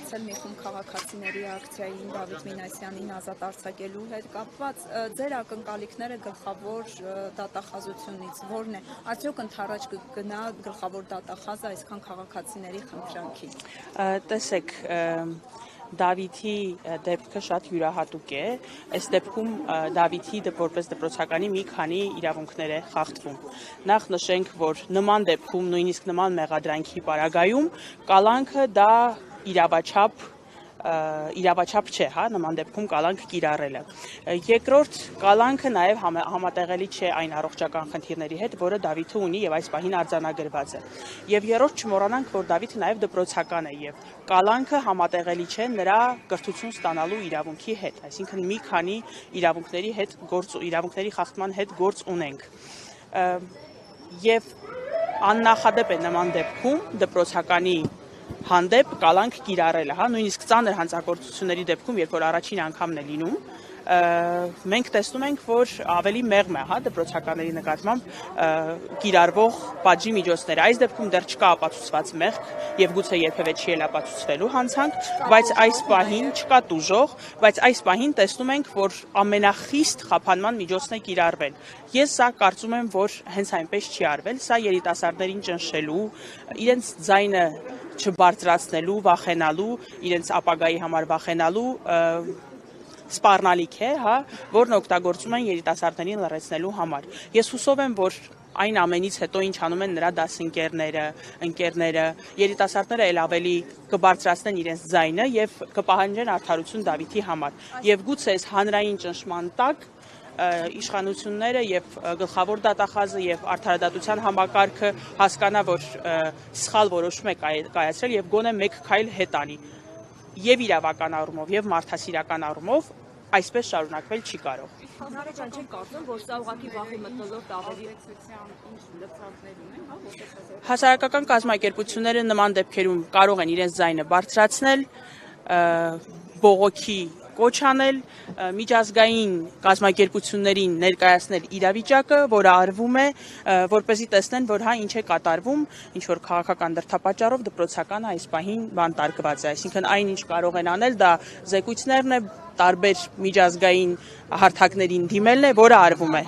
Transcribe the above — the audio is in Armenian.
մասնակցել մի խումբ քաղաքացիների ակցիային Դավիթ Մինասյանին ազատ արձակելու հետ կապված, ձեր ակնկալիքները գլխավոր դատախազությունից որն է, արդյոք ընդառաջ կգնա գլխավոր դատախազը այսքան քաղաքացիների խնդրանքից։ Տեսեք, Դավիթի դեպքը շատ յուրահատուկ է, այս դեպքում Դավիթի որպես դպրոցականի մի քանի իրավունքներ է խախտվում։ Նախ նշենք, որ նման դեպքում, նույնիսկ նման մեղադրանքի պարագայում, կալանքը դա իրավաչափ չէ, հա, նման դեպքում կալանք կիրառելը։ Երկրորդ, կալանքը նաև համատեղելի չէ այն առողջական խնդիրների հետ, որը Դավիթը ունի եւ այս պահին արձանագրված է։ Եվ երրորդ, չմոռանանք, որ Դավիթը նաև դպրոցական է եւ կալանքը համատեղելի չէ նրա կրթություն ստանալու իրավունքի հետ, այսինքն մի քանի իրավունքների խախտման հետ գործ ունենք։ Եվ աննախադեպ է նման դեպքում դպրոցականի հանդեպ կալանք կիրառելը, հա, նույնիսկ ծանր հանցագործությունների դեպքում, երբ որ առաջին անգամն է լինում, մենք տեսնում ենք, որ ավելի մեղմ է, հա, դպրոցականների նկատմամբ կիրառվող պատժի միջոցները։ Այս դեպքում դեռ չկա ապացուցված մեղք եւ գուցե երբևէ չի էլ ապացուցվելու հանցանք, բայց այս պահին չկա տուժող, բայց այս պահին տեսնում ենք, որ ամենախիստ խափանման միջոցն է կիրառվել։ Ես սա կարծում եմ, որ հենց այնպես չի արվել, սա երիտասարդներին ճնշելու, իրենց ձայնը չբարձրացնելու, վախենալու, իրենց ապագայի համար վախենալու սպառնալիք է, հա, որն օգտագործում են երիտասարդներին լռեցնելու համար։ Ես հուսով եմ, որ այն ամենից հետո ինչ անում են նրա դասընկերները, ընկերները, երիտասարդները էլ ավելի կբարձրացնեն իրենց ձայնը եւ կպահանջեն արդարություն Դավիթի համար։ Եվ գուցե այս հանրային ճնշման տակ իշխանությունները եւ գլխավոր դատախազը եւ արդարադատության համակարգը հասկանա, որ սխալ որոշում է կայացրել եւ գոնե մեկ քայլ հետ անի եւ իրավական առումով եւ մարդասիրական առումով այսպես շարունակվել չի կարող։ Հանրական չեն կարծում, որ սա ուղղակի վախի մթնոլորտ ավելի Հասարակական կազմակերպությունները նման դեպքերում կարող են իրենց ձայնը բարձրացնել, բողոքի կոչ անել, միջազգային կազմակերպություններին ներկայացնել իրավիճակը, որը արվում է, որպեսզի տեսնեն, որ հա ինչ է կատարվում, ինչ որ քաղաքական դրդապատճառով դպրոցականը այս պահին բանտարկված է, այսինքն այն ինչ կարող են անել, դա զեկույցներն է, տարբեր միջազգային հարթակներին դիմելն է, որը արվում է։